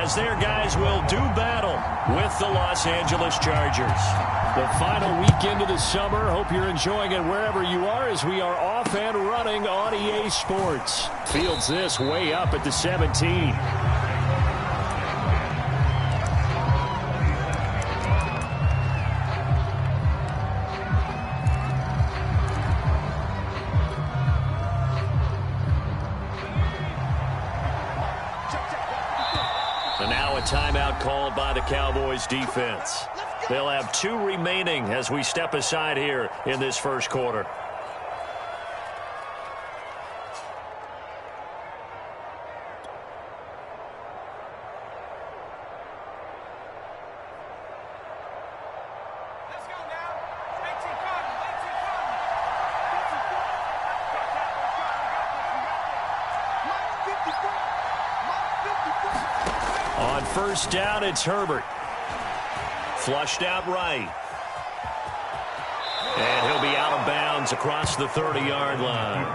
as their guys will do battle with the Los Angeles Chargers. The final weekend of the summer. Hope you're enjoying it wherever you are as we are off and running on EA Sports. Fields this way up at the 17. And now a timeout called by the Cowboys defense. They'll have 2 remaining as we step aside here in this first quarter. On first down, it's Herbert. Flushed out right. And he'll be out of bounds across the 30-yard line.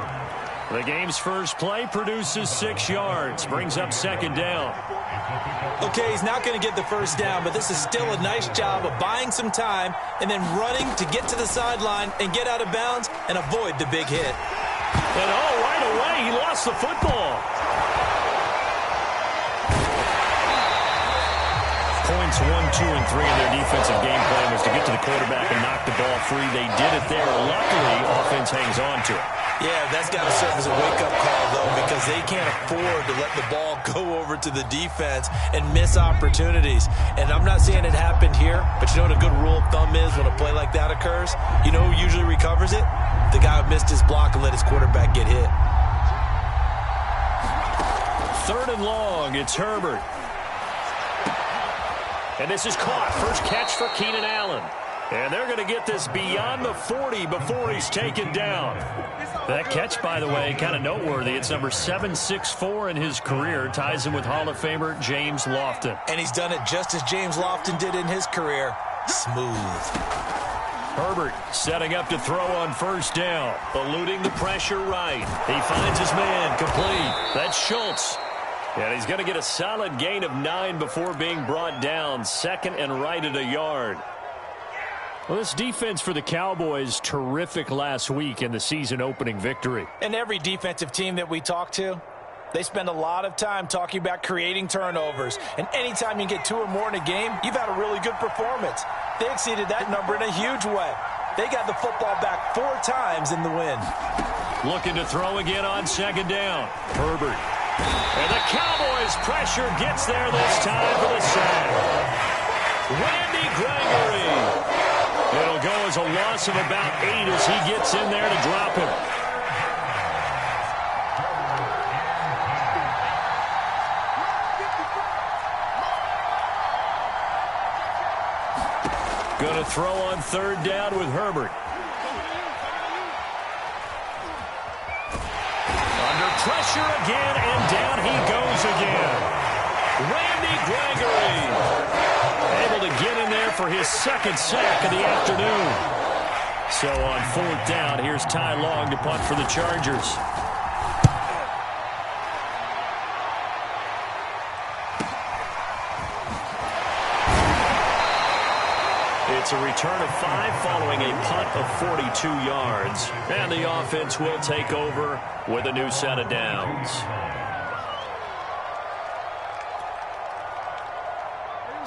The game's first play produces 6 yards. Brings up second down. Okay, he's not going to get the first down, but this is still a nice job of buying some time and then running to get to the sideline and get out of bounds and avoid the big hit. And right away, he lost the football. Points 1, 2, and 3 in their defensive game plan was to get to the quarterback and knock the ball free. They did it there. Luckily, offense hangs on to it. Yeah, that's got to serve as a wake-up call, though, because they can't afford to let the ball go over to the defense and miss opportunities. And I'm not saying it happened here, but you know what a good rule of thumb is when a play like that occurs? You know who usually recovers it? The guy who missed his block and let his quarterback get hit. 3rd and long, it's Herbert. And this is caught. First catch for Keenan Allen. And they're going to get this beyond the 40 before he's taken down. That catch, by the way, kind of noteworthy. It's number 764 in his career. Ties him with Hall of Famer James Lofton. And he's done it just as James Lofton did in his career. Smooth. Herbert setting up to throw on first down. Eluding the pressure right. He finds his man complete. That's Schultz. And he's going to get a solid gain of 9 before being brought down. 2nd and right at a yard. Well, this defense for the Cowboys, terrific last week in the season-opening victory. And every defensive team that we talk to, they spend a lot of time talking about creating turnovers. And anytime you get 2 or more in a game, you've had a really good performance. They exceeded that number in a huge way. They got the football back 4 times in the win. Looking to throw again on second down. Herbert. And the Cowboys' pressure gets there this time for the sack. Randy Gregory. It'll go as a loss of about 8 as he gets in there to drop him. Going to throw on 3rd down with Herbert. Pressure again, and down he goes again. Randy Gregory able to get in there for his 2nd sack of the afternoon. So on 4th down, here's Ty Long to punt for the Chargers. It's a return of 5 following a punt of 42 yards. And the offense will take over with a new set of downs.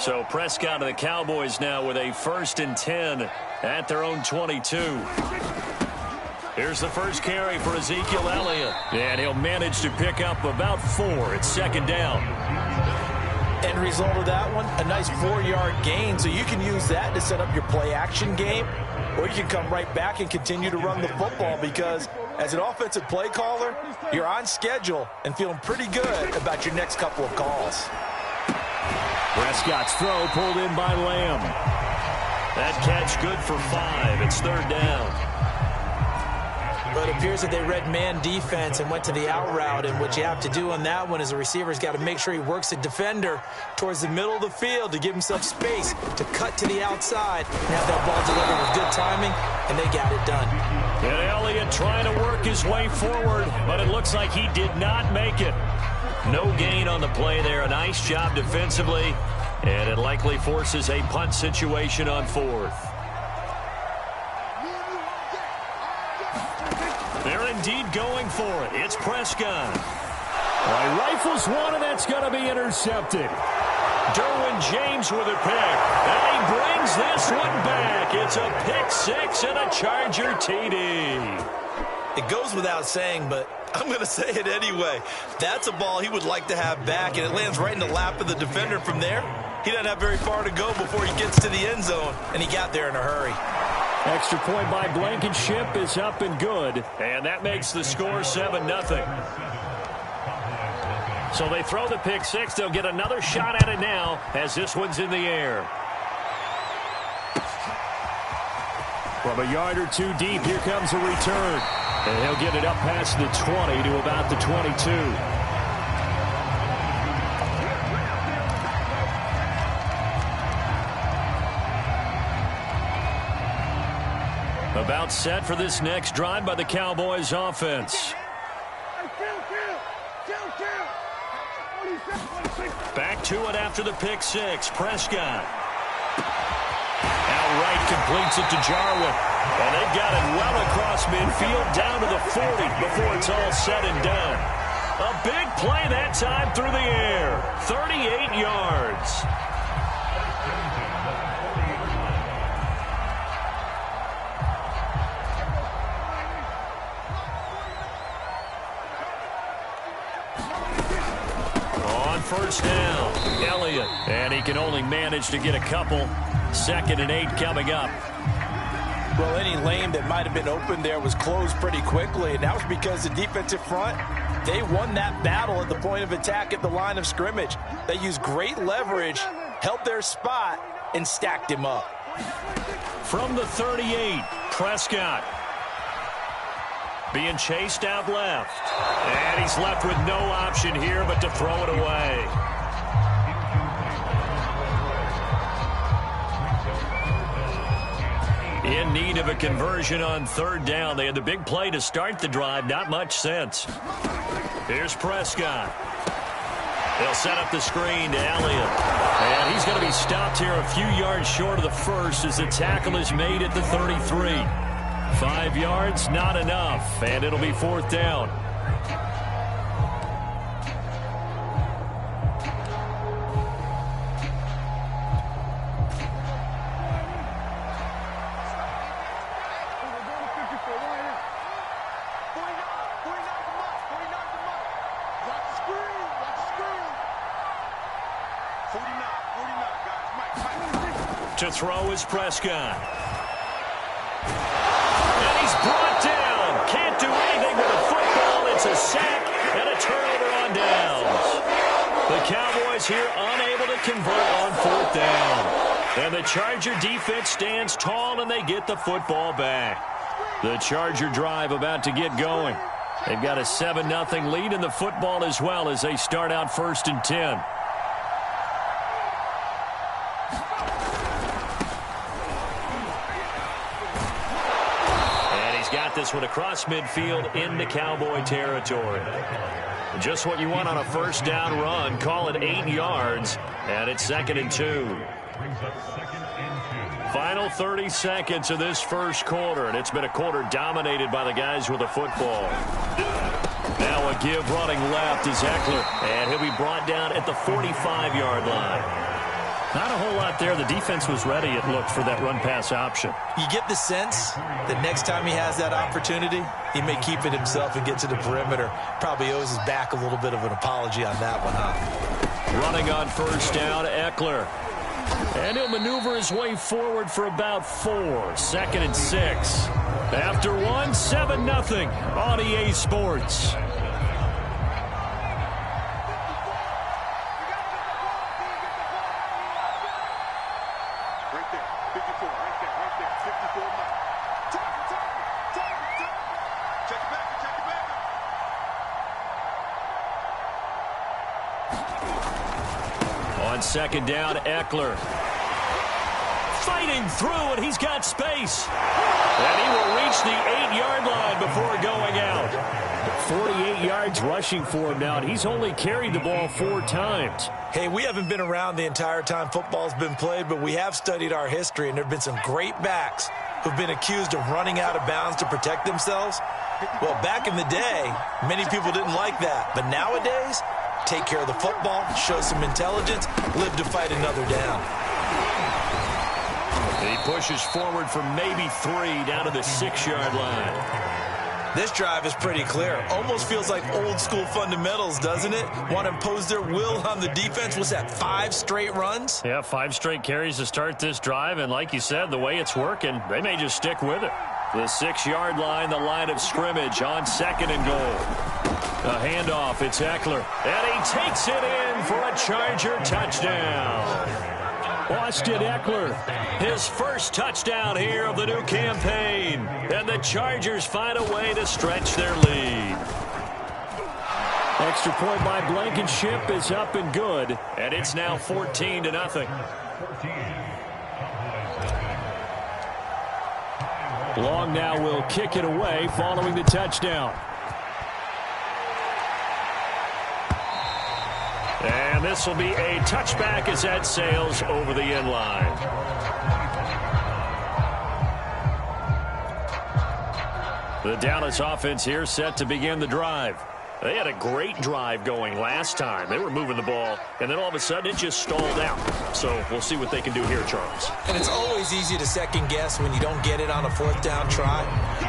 So Prescott and the Cowboys now with a 1st and 10 at their own 22. Here's the first carry for Ezekiel Elliott. And he'll manage to pick up about 4 at 2nd down. End result of that one, a nice 4-yard gain. So you can use that to set up your play-action game, or you can come right back and continue to run the football because as an offensive play caller, you're on schedule and feeling pretty good about your next couple of calls. Prescott's throw pulled in by Lamb. That catch good for 5. It's 3rd down. But it appears that they read man defense and went to the out route, and what you have to do on that one is a receiver's got to make sure he works the defender towards the middle of the field to give himself space to cut to the outside and have that ball delivered with good timing, and they got it done. And Elliott trying to work his way forward, but it looks like he did not make it. No gain on the play there. A nice job defensively, and it likely forces a punt situation on 4th. They're indeed going for it. It's Prescott. He rifles one, and that's going to be intercepted. Derwin James with a pick, and he brings this one back. It's a pick 6 and a Charger TD. It goes without saying, but I'm going to say it anyway. That's a ball he would like to have back, and it lands right in the lap of the defender. From there, he doesn't have very far to go before he gets to the end zone, and he got there in a hurry. Extra point by Blankenship is up and good, and that makes the score 7-0. So they throw the pick 6. They'll get another shot at it now as this one's in the air. From a yard or two deep, here comes a return. And he'll get it up past the 20 to about the 22. About set for this next drive by the Cowboys offense. Back to it after the pick 6. Prescott. Outright completes it to Jarwin. And they've got it well across midfield down to the 40 before it's all said and done. A big play that time through the air. 38 yards. First down, Elliott. And he can only manage to get a couple. 2nd and 8 coming up. Well, any lane that might have been open there was closed pretty quickly, and that was because the defensive front, they won that battle at the point of attack at the line of scrimmage. They used great leverage, held their spot, and stacked him up. From the 38, Prescott. Being chased out left. And he's left with no option here but to throw it away. In need of a conversion on 3rd down. They had the big play to start the drive. Not much sense. Here's Prescott. They'll set up the screen to Elliott. And he's going to be stopped here a few yards short of the first as the tackle is made at the 33. 5 yards, not enough, and it'll be 4th down. To throw is Prescott. Brought down. Can't do anything with the football. It's a sack and a turnover on downs. The Cowboys here unable to convert on 4th down. And the Charger defense stands tall and they get the football back. The Charger drive about to get going. They've got a 7-0 lead in the football as well as they start out 1st and 10. This one across midfield into Cowboy territory. Just what you want on a 1st down run. Call it 8 yards, and it's 2nd and 2. Final 30 seconds of this first quarter, and it's been a quarter dominated by the guys with the football. Now a give running left is Eckler, and he'll be brought down at the 45-yard line. Not a whole lot there. The defense was ready, it looked, for that run-pass option. You get the sense that next time he has that opportunity, he may keep it himself and get to the perimeter. Probably owes his back a little bit of an apology on that one, huh? Running on 1st down, Eckler. And he'll maneuver his way forward for about 4. 2nd and 6. After 1, 7-0 on EA Sports. On 2nd down, Eckler. Fighting through, and he's got space. And he will reach the 8-yard line before going out. 48 yards rushing for him now, and he's only carried the ball 4 times. Hey, we haven't been around the entire time football's been played, but we have studied our history, and there have been some great backs who've been accused of running out of bounds to protect themselves. Well, back in the day, many people didn't like that. But nowadays, take care of the football, show some intelligence, live to fight another down. He pushes forward for maybe 3 down to the 6-yard line. This drive is pretty clear. Almost feels like old school fundamentals, doesn't it? Want to impose their will on the defense. What's that, 5 straight runs? Yeah, 5 straight carries to start this drive. And like you said, the way it's working, they may just stick with it. The 6-yard line, the line of scrimmage on 2nd and goal. A handoff, it's Eckler. And he takes it in for a Charger touchdown. Austin Eckler, his first touchdown here of the new campaign. And the Chargers find a way to stretch their lead. Extra point by Blankenship is up and good. And it's now 14-0. Long now will kick it away following the touchdown. And this will be a touchback as that sails over the end line. The Dallas offense here set to begin the drive. They had a great drive going last time. They were moving the ball, and then all of a sudden it just stalled out. So we'll see what they can do here, Charles. And it's always easy to second guess when you don't get it on a 4th down try.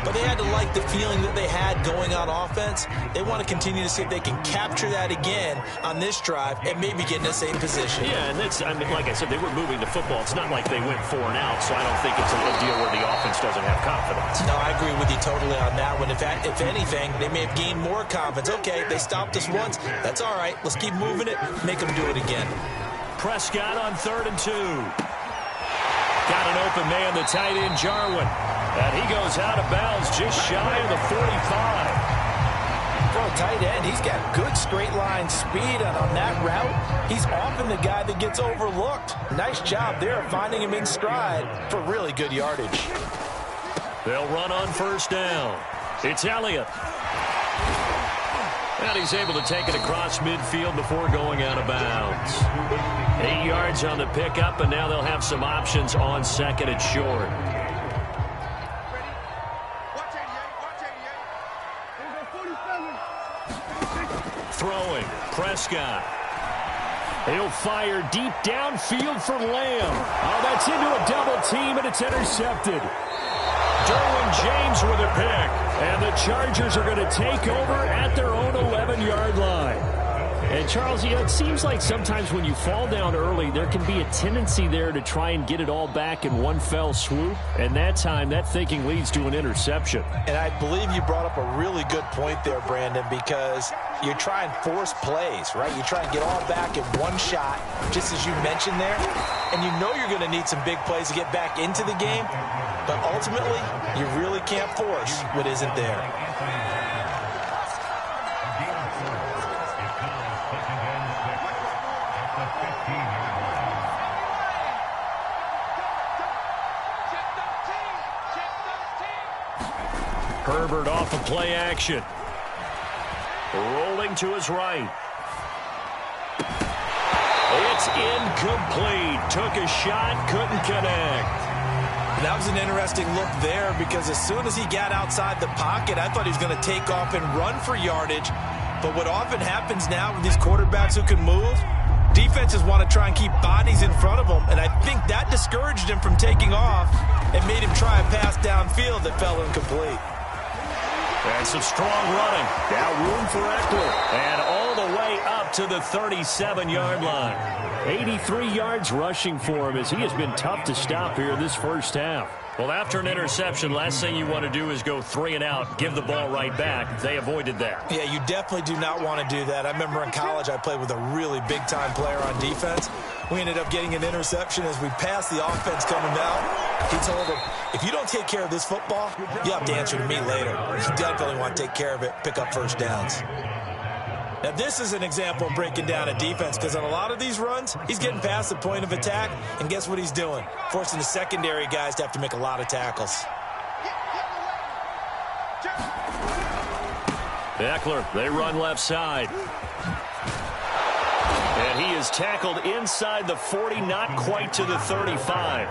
But they had to like the feeling that they had going on offense. They want to continue to see if they can capture that again on this drive and maybe get in the same position. Yeah, and that's, I mean, like I said, they were moving the football. It's not like they went 4 and out, so I don't think it's a deal where the offense doesn't have confidence. No, I agree with you totally on that one. If anything, they may have gained more confidence. Okay, they stopped us once. That's all right. Let's keep moving it. Make them do it again. Prescott on 3rd and 2. Got an open man, the tight end, Jarwin. And he goes out of bounds just shy of the 45. For a tight end, he's got good straight line speed, and on that route, he's often the guy that gets overlooked. Nice job there finding him in stride for really good yardage. They'll run on 1st down. It's Elliott. And he's able to take it across midfield before going out of bounds. 8 yards on the pickup, and now they'll have some options on 2nd and short. Throwing, Prescott. He'll fire deep downfield for Lamb. Oh, that's into a double team, and it's intercepted. Derwin James with a pick. And the Chargers are going to take over at their own 11-yard line. And, Charles, you know, it seems like sometimes when you fall down early, there can be a tendency there to try and get it all back in one fell swoop. And that time, that thinking leads to an interception. And I believe you brought up a really good point there, Brandon, because you try and force plays, right? You try and get all back in one shot, just as you mentioned there. And you know you're going to need some big plays to get back into the game. But ultimately, you really can't force what isn't there. Herbert off of play action. Rolling to his right. It's incomplete. Took a shot, couldn't connect. That was an interesting look there because as soon as he got outside the pocket, I thought he was going to take off and run for yardage. But what often happens now with these quarterbacks who can move, defenses want to try and keep bodies in front of them. And I think that discouraged him from taking off and made him try a pass downfield that fell incomplete. And some strong running. Now room for Eckler. And all the way up to the 37-yard line. 83 yards rushing for him as he has been tough to stop here this first half. Well, after an interception, last thing you want to do is go 3 and out, give the ball right back. They avoided that. Yeah, you definitely do not want to do that. I remember in college I played with a really big-time player on defense. We ended up getting an interception as we passed the offense coming out. He told him, if you don't take care of this football, you'll have to answer to me later. You definitely want to take care of it, pick up first downs. Now, this is an example of breaking down a defense because on a lot of these runs, he's getting past the point of attack, and guess what he's doing? Forcing the secondary guys to have to make a lot of tackles. Eckler, they run left side. And he is tackled inside the 40, not quite to the 35.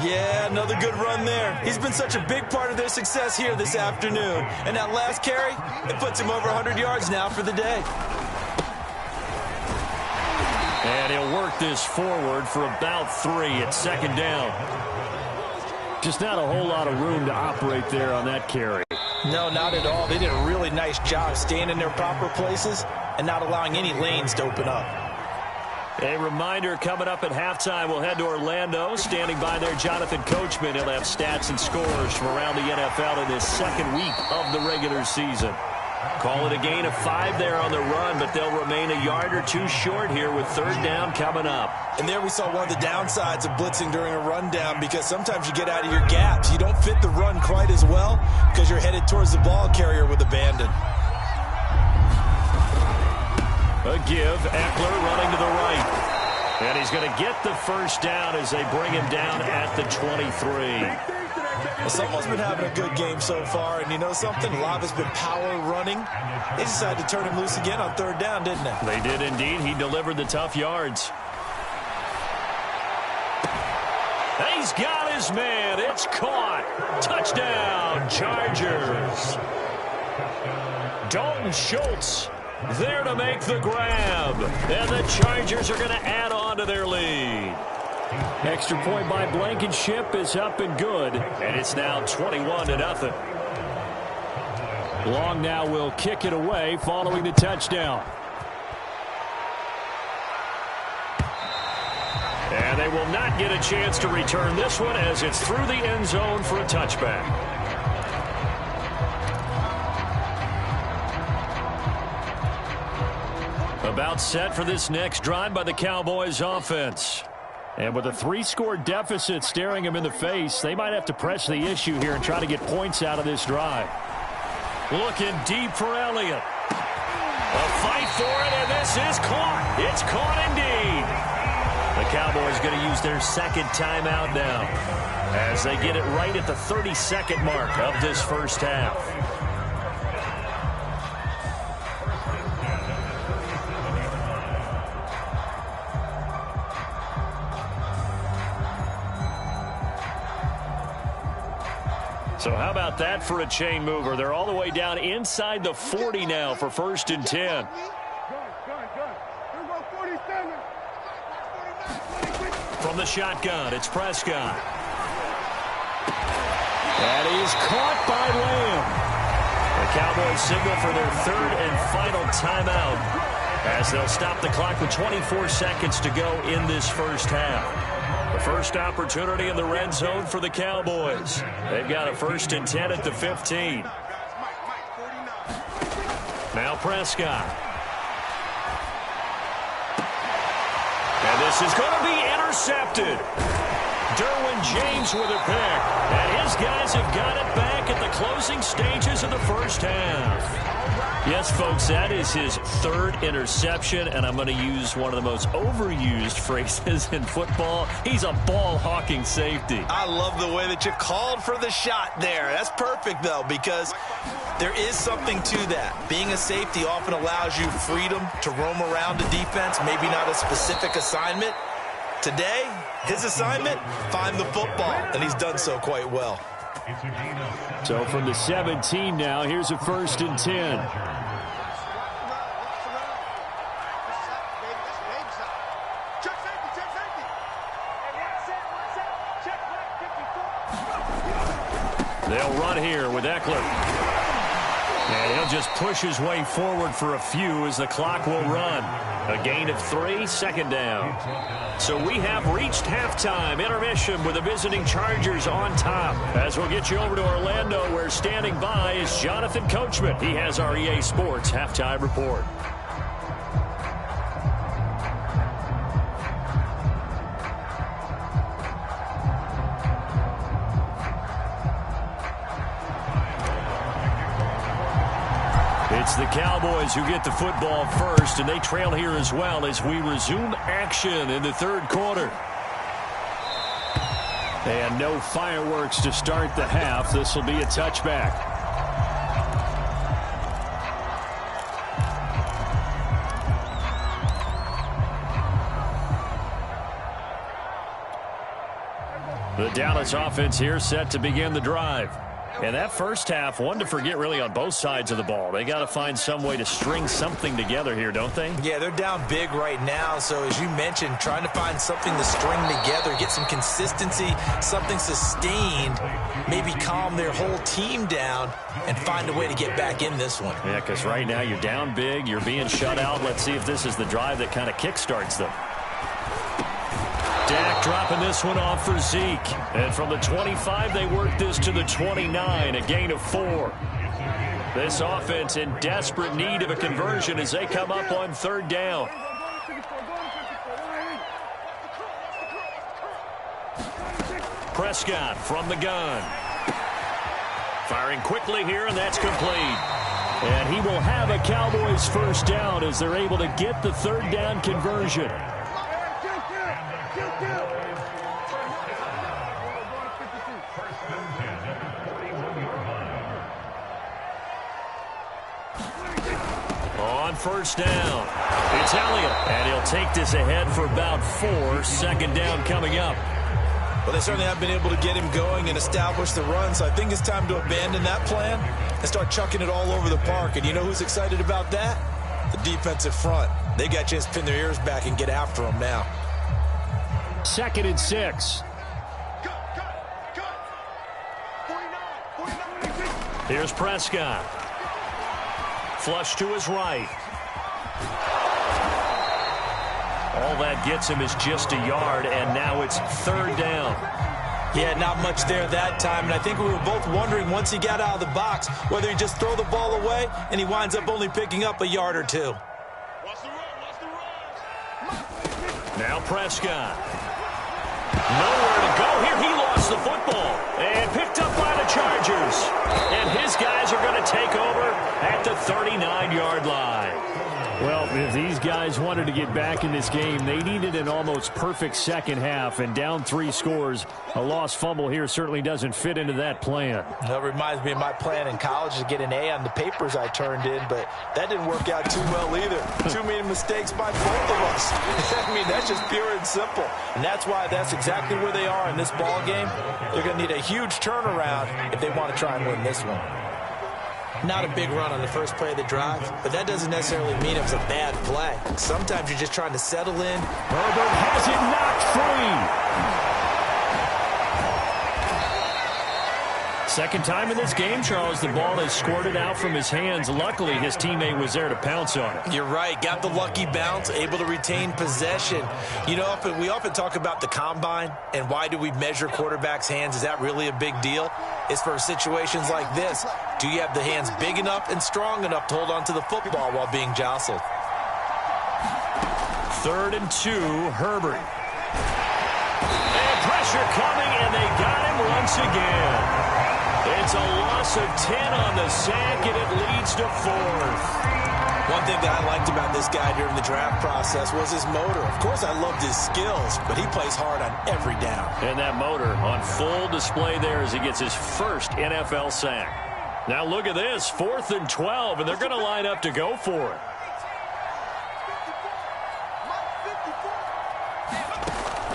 Yeah, another good run there. He's been such a big part of their success here this afternoon. And that last carry, it puts him over 100 yards now for the day. And he'll work this forward for about 3 at second down. Just not a whole lot of room to operate there on that carry. No, not at all. They did a really nice job staying in their proper places and not allowing any lanes to open up. A reminder coming up at halftime, we'll head to Orlando. Standing by there, Jonathan Coachman. He'll have stats and scores from around the NFL in this second week of the regular season. Call it a gain of 5 there on the run, but they'll remain a yard or 2 short here with third down coming up. And there we saw one of the downsides of blitzing during a rundown, because sometimes you get out of your gaps. You don't fit the run quite as well because you're headed towards the ball carrier with abandon. A give, Eckler running to the right. And he's going to get the first down as they bring him down at the 23. Well, someone's been having a good game so far, and you know something? A lot of it's been power running. They decided to turn him loose again on third down, didn't they? They did indeed. He delivered the tough yards. He's got his man. It's caught. Touchdown, Chargers. Dalton Schultz there to make the grab. And the Chargers are going to add on to their lead. Extra point by Blankenship is up and good. And it's now 21-0. Long now will kick it away following the touchdown. And they will not get a chance to return this one as it's through the end zone for a touchback. About set for this next drive by the Cowboys offense. And with a 3-score deficit staring him in the face, they might have to press the issue here and try to get points out of this drive. Looking deep for Elliott. A fight for it, and this is caught. It's caught indeed. The Cowboys going to use their second timeout now as they get it right at the 32nd mark of this first half. So how about that for a chain mover? They're all the way down inside the 40 now for 1st and 10. From the shotgun, it's Prescott. That is caught by Lamb. The Cowboys signal for their 3rd and final timeout as they'll stop the clock with 24 seconds to go in this first half. The first opportunity in the red zone for the Cowboys. They've got a 1st and 10 at the 15. Now Prescott. And this is going to be intercepted. Derwin James with a pick. And his guys have got it back at the closing stages of the first half. Yes, folks, that is his 3rd interception, and I'm going to use one of the most overused phrases in football. He's a ball-hawking safety. I love the way that you called for the shot there. That's perfect, though, because there is something to that. Being a safety often allows you freedom to roam around the defense, maybe not a specific assignment. Today, his assignment, find the football, and he's done so quite well. So from the 17 now, here's a 1st and 10. They'll run here with Eckler. And he'll just push his way forward for a few as the clock will run. A gain of 3, second down. So we have reached halftime intermission with the visiting Chargers on top. As we'll get you over to Orlando, where standing by is Jonathan Coachman. He has our EA Sports halftime report. It's the Cowboys who get the football first, and they trail here as well as we resume action in the 3rd quarter. And no fireworks to start the half. This will be a touchback. The Dallas offense here set to begin the drive. And that first half, one to forget really on both sides of the ball. They got to find some way to string something together here, don't they? Yeah, they're down big right now. So as you mentioned, trying to find something to string together, get some consistency, something sustained, maybe calm their whole team down and find a way to get back in this one. Yeah, because right now you're down big, you're being shut out. Let's see if this is the drive that kind of kickstarts them. Dak dropping this one off for Zeke. And from the 25, they work this to the 29, a gain of 4. This offense in desperate need of a conversion as they come up on third down. Prescott from the gun. Firing quickly here, and that's complete. And he will have a Cowboys first down as they're able to get the third down conversion. On first down, it's Elliott, and he'll take this ahead for about 4. Second down coming up. Well, they certainly have been able to get him going and establish the run, so I think it's time to abandon that plan and start chucking it all over the park. And you know who's excited about that? The defensive front. They got a chance to pin their ears back and get after him now. 2nd and 6. Here's Prescott. Flush to his right. All that gets him is just a yard, and now it's third down. Yeah, not much there that time, and I think we were both wondering once he got out of the box whether he just throw the ball away, and he winds up only picking up a yard or 2. Now Prescott. Nowhere to go here. He lost the football and picked up by the Chargers. And his guys are going to take over at the 39-yard line. Well, if these guys wanted to get back in this game, they needed an almost perfect second half, and down 3 scores. A lost fumble here certainly doesn't fit into that plan. That reminds me of my plan in college to get an A on the papers I turned in, but that didn't work out too well either. Too many mistakes by both of us. I mean, that's just pure and simple. And that's why that's exactly where they are in this ball game. They're going to need a huge turnaround if they want to try and win this one. Not a big run on the first play of the drive, but that doesn't necessarily mean it was a bad play. Sometimes you're just trying to settle in. Herbert has it knocked free. Second time in this game, Charles, the ball has squirted out from his hands. Luckily, his teammate was there to pounce on it. You're right. Got the lucky bounce, able to retain possession. You know, we often talk about the combine and why do we measure quarterbacks' hands. Is that really a big deal? It's for situations like this. Do you have the hands big enough and strong enough to hold on to the football while being jostled? 3rd and 2, Herbert. And pressure coming, and they got him once again. It's a loss of 10 on the sack, and it leads to 4th. One thing that I liked about this guy during the draft process was his motor. Of course, I loved his skills, but he plays hard on every down. And that motor on full display there as he gets his first NFL sack. Now look at this, 4th and 12, and they're going to line up to go for it.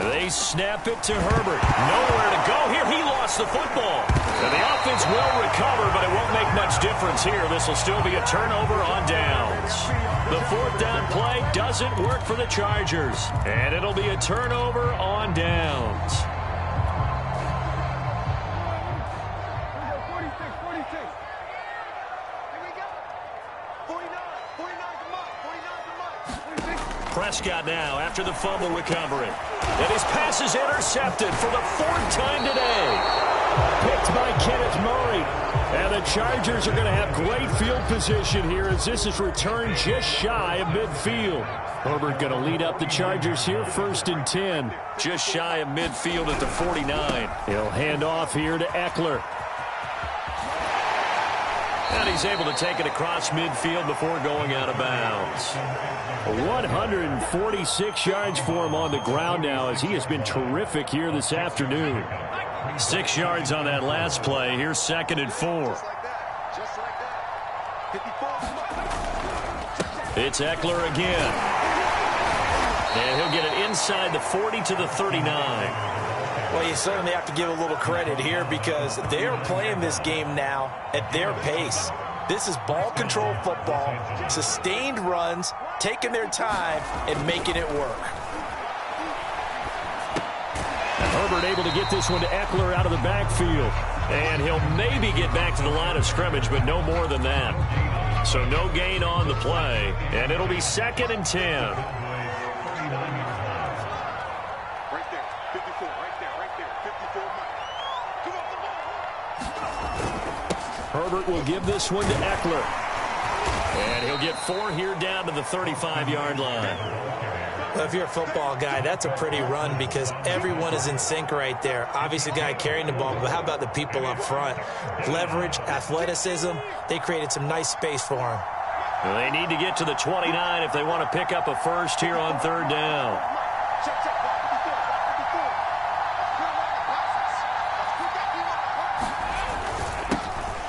They snap it to Herbert. Nowhere to go here. He lost the football. And the offense will recover, but it won't make much difference here. This will still be a turnover on downs. The 4th down play doesn't work for the Chargers. And it'll be a turnover on downs. Prescott now after the fumble recovery. And his pass is intercepted for the 4th time today. Picked by Kenneth Murray. And the Chargers are going to have great field position here as this is returned just shy of midfield. Herbert going to lead up the Chargers here, 1st and 10. Just shy of midfield at the 49. He'll hand off here to Eckler. And he's able to take it across midfield before going out of bounds. 146 yards for him on the ground now as he has been terrific here this afternoon. 6 yards on that last play. Here's 2nd and 4. It's Eckler again. And he'll get it inside the 40 to the 39. Well, you certainly have to give a little credit here because they are playing this game now at their pace. This is ball control football, sustained runs, taking their time, and making it work. Herbert able to get this one to Eckler out of the backfield. And he'll maybe get back to the line of scrimmage, but no more than that. So no gain on the play, and it'll be 2nd and 10. Right there, 54, right there, 54. Give up the ball. Herbert will give this one to Eckler. And he'll get 4 here down to the 35-yard line. Well, if you're a football guy, that's a pretty run because everyone is in sync right there. Obviously, the guy carrying the ball, but how about the people up front? Leverage, athleticism, they created some nice space for him. Well, they need to get to the 29 if they want to pick up a first here on 3rd down.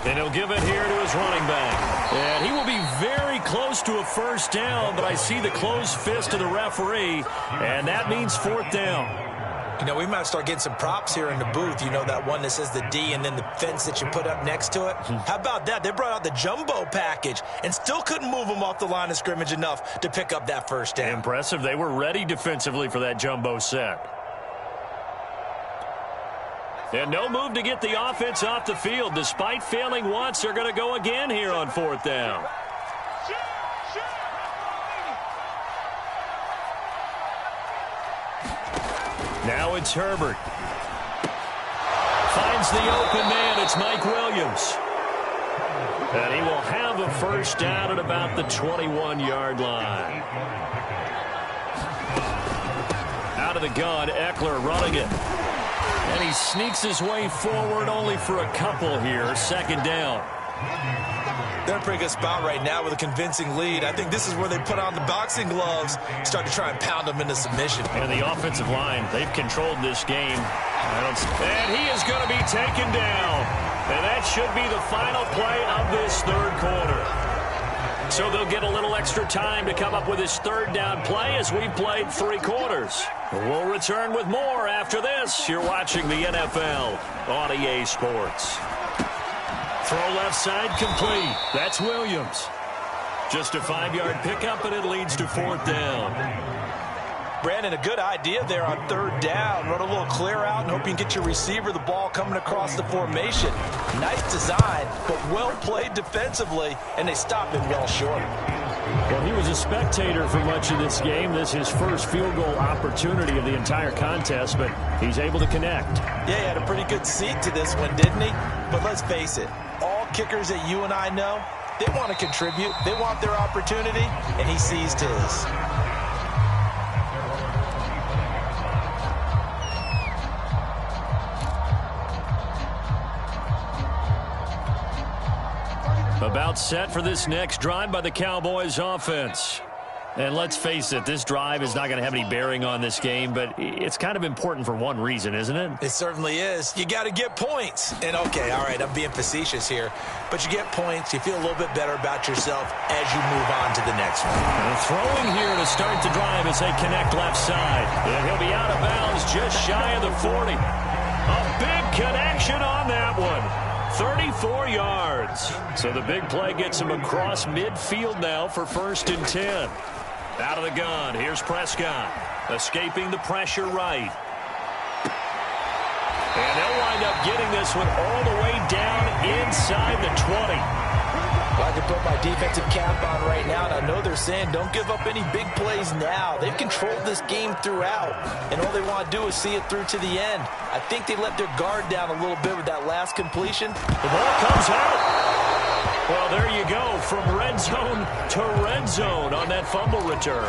And he'll give it here to his running back. And he will be very close to a first down, but I see the closed fist of the referee, and that means 4th down. You know, we might start getting some props here in the booth. You know, that one that says the D and then the fence that you put up next to it. How about that? They brought out the jumbo package and still couldn't move them off the line of scrimmage enough to pick up that first down. Impressive. They were ready defensively for that jumbo set. And no move to get the offense off the field. Despite failing once, they're going to go again here on 4th down. Now it's Herbert. Finds the open man. It's Mike Williams. And he will have a first down at about the 21-yard line. Out of the gun, Eckler running it. And he sneaks his way forward only for a couple here. 2nd down. They're in a pretty good spot right now with a convincing lead. I think this is where they put on the boxing gloves, start to try and pound them into submission. And the offensive line, they've controlled this game. And he is going to be taken down. And that should be the final play of this 3rd quarter. So they'll get a little extra time to come up with his 3rd down play as we've played 3 quarters. We'll return with more after this. You're watching the NFL on EA Sports. Throw left side complete. That's Williams. Just a 5-yard pickup, and it leads to 4th down. Brandon, a good idea there on 3rd down. Run a little clear out and hope you can get your receiver the ball coming across the formation. Nice design, but well played defensively, and they stopped him well short. Well, he was a spectator for much of this game. This is his first field goal opportunity of the entire contest, but he's able to connect. Yeah, he had a pretty good seat to this one, didn't he? But let's face it, all kickers that you and I know, they want to contribute. They want their opportunity, and he seized his. About set for this next drive by the Cowboys offense. And let's face it, this drive is not going to have any bearing on this game, but it's kind of important for one reason, isn't it? It certainly is. You got to get points. And, okay, all right, I'm being facetious here, but you get points, you feel a little bit better about yourself as you move on to the next one. And throwing here to start the drive as they connect left side. And he'll be out of bounds just shy of the 40. A big connection on that one. 34 yards. So the big play gets him across midfield now for 1st and 10. Out of the gun, here's Prescott. Escaping the pressure right. And they'll wind up getting this one all the way down inside the 20. Well, I can put my defensive cap on right now, and I know they're saying don't give up any big plays now. They've controlled this game throughout, and all they want to do is see it through to the end. I think they let their guard down a little bit with that last completion. The ball comes out. Well, there you go, from red zone to red zone on that fumble return.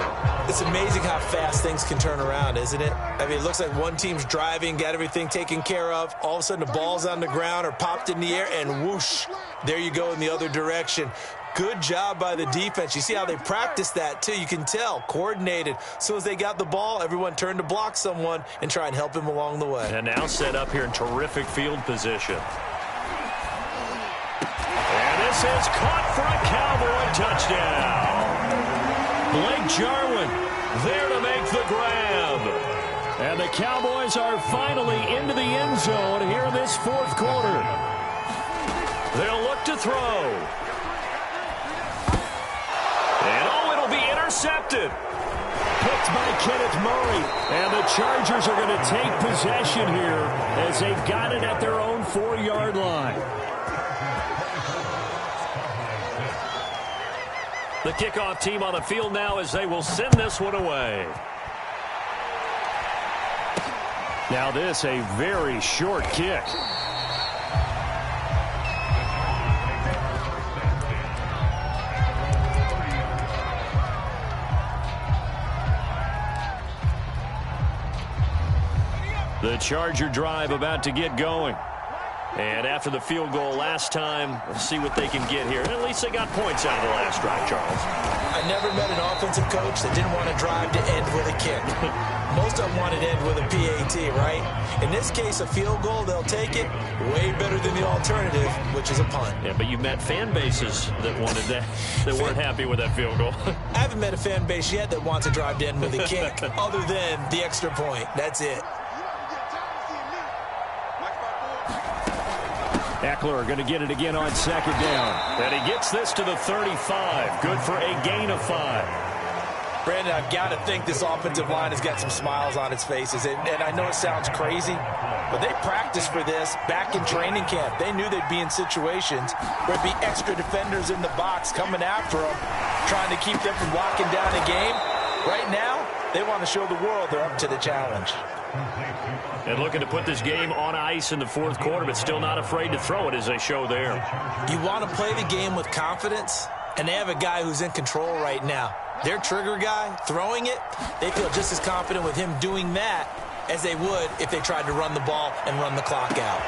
It's amazing how fast things can turn around, isn't it? I mean, it looks like one team's driving, got everything taken care of. All of a sudden, the ball's on the ground or popped in the air, and whoosh, there you go in the other direction. Good job by the defense. You see how they practice that, too. You can tell, coordinated. As soon as they got the ball, everyone turned to block someone and try and help him along the way. And now set up here in terrific field position. And this is caught for a Cowboy touchdown. Blake Jarwin there to make the grab. And the Cowboys are finally into the end zone here in this fourth quarter. They'll look to throw. And, oh, it'll be intercepted. Picked by Kenneth Murray. And the Chargers are going to take possession here as they've got it at their own 4-yard line. The kickoff team on the field now as they will send this one away. Now this, a very short kick. The Charger drive about to get going. And after the field goal last time, we'll see what they can get here. And at least they got points out of the last drive, Charles. I never met an offensive coach that didn't want to drive to end with a kick. Most of them want to end with a PAT, right? In this case, a field goal, they'll take it. Way better than the alternative, which is a punt. Yeah, but you've met fan bases that wanted that, that weren't happy with that field goal. I haven't met a fan base yet that wants to drive to end with a kick, other than the extra point. That's it. Eckler going to get it again on second down. And he gets this to the 35. Good for a gain of 5. Brandon, I've got to think this offensive line has got some smiles on its faces. And I know it sounds crazy, but they practiced for this back in training camp. They knew they'd be in situations where there'd be extra defenders in the box coming after them, trying to keep them from locking down a game. Right now, they want to show the world they're up to the challenge. And looking to put this game on ice in the fourth quarter, but still not afraid to throw it as they show there. You want to play the game with confidence, and they have a guy who's in control right now. Their trigger guy, throwing it, they feel just as confident with him doing that as they would if they tried to run the ball and run the clock out.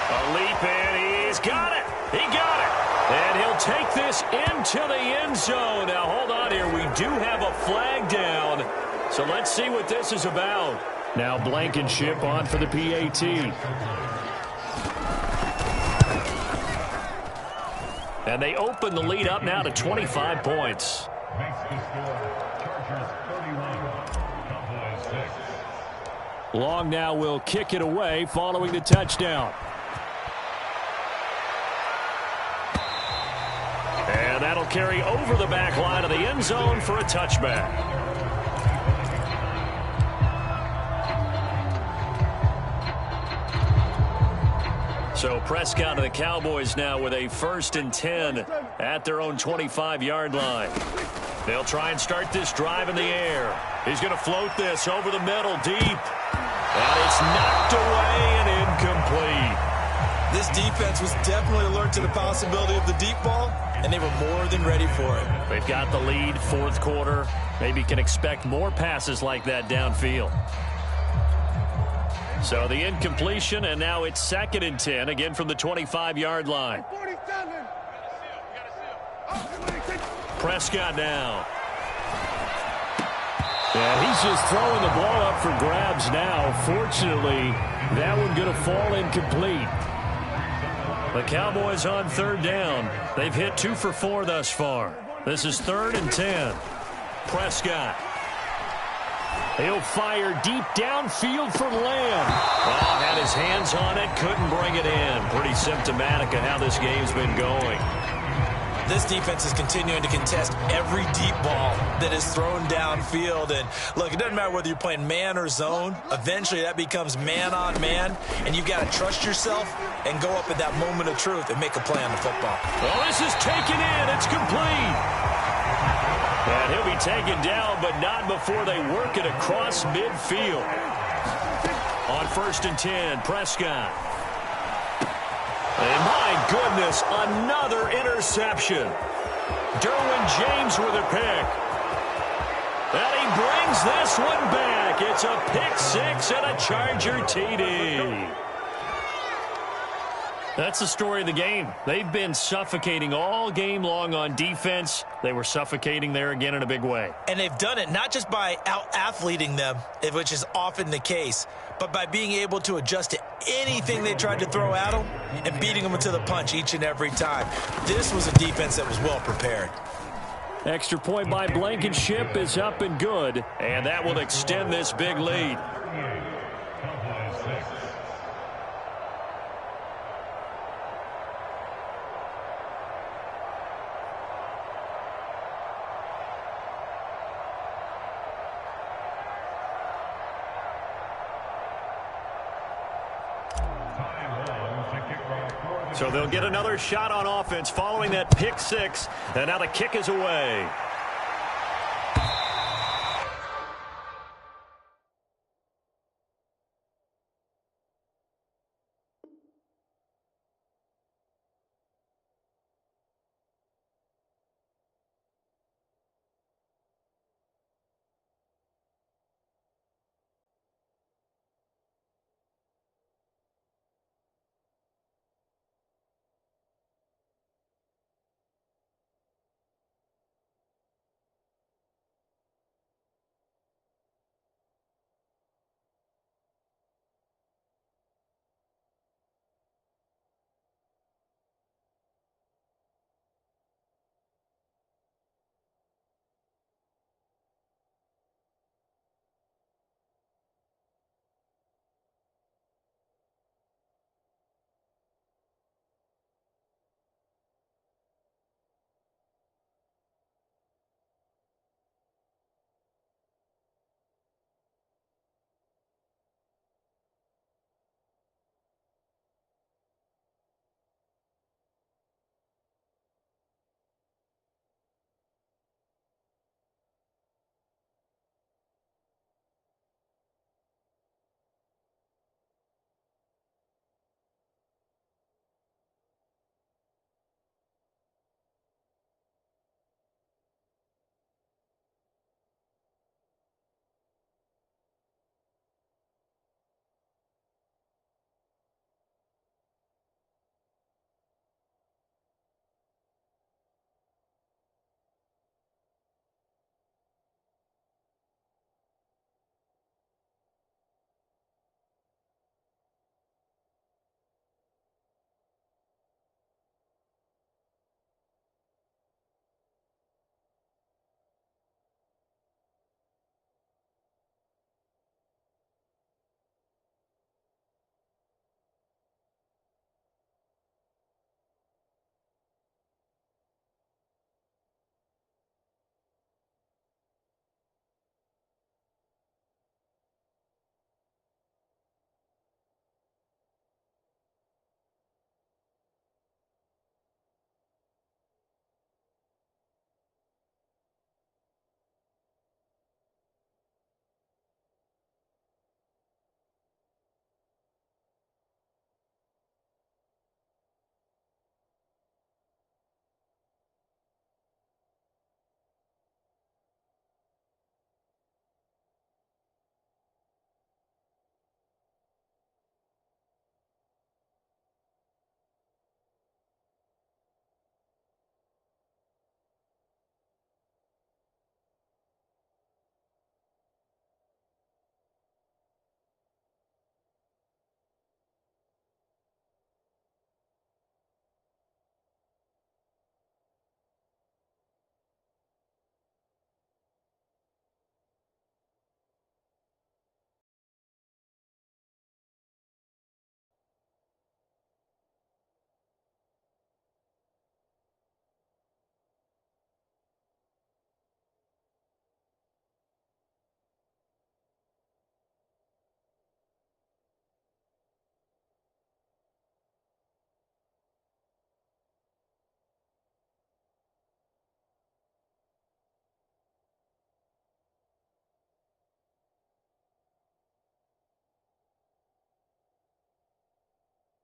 A leap, and he's got it. He got it. And he'll take this into the end zone. Now, hold on here. We do have a flag down, so let's see what this is about. Now Blankenship on for the PAT. And they open the lead up now to 25 points. Long now will kick it away following the touchdown. And that'll carry over the back line of the end zone for a touchback. So Prescott and the Cowboys now with a 1st and 10 at their own 25-yard line. They'll try and start this drive in the air. He's going to float this over the middle deep. And it's knocked away and incomplete. This defense was definitely alert to the possibility of the deep ball, and they were more than ready for it. They've got the lead, fourth quarter. Maybe can expect more passes like that downfield. So the incompletion, and now it's 2nd and 10, again from the 25-yard line. Prescott now. And he's just throwing the ball up for grabs now. Fortunately, that one going to fall incomplete. The Cowboys on 3rd down. They've hit 2 for 4 thus far. This is 3rd and 10. Prescott. He'll fire deep downfield for Lamb. Well, had his hands on it, couldn't bring it in. Pretty symptomatic of how this game's been going. This defense is continuing to contest every deep ball that is thrown downfield. And look, it doesn't matter whether you're playing man or zone. Eventually that becomes man on man, and you've got to trust yourself and go up at that moment of truth and make a play on the football. Well, this is taken in. It's complete. And he'll be taken down, but not before they work it across midfield. On 1st and 10, Prescott. And my goodness, another interception. Derwin James with a pick. And he brings this one back. It's a pick 6 and a Charger TD. That's the story of the game. They've been suffocating all game long on defense. They were suffocating there again in a big way. And they've done it not just by out-athleting them, which is often the case, but by being able to adjust to anything they tried to throw at them and beating them to the punch each and every time. This was a defense that was well prepared. Extra point by Blankenship is up and good, and that will extend this big lead. So they'll get another shot on offense following that pick six, and now the kick is away.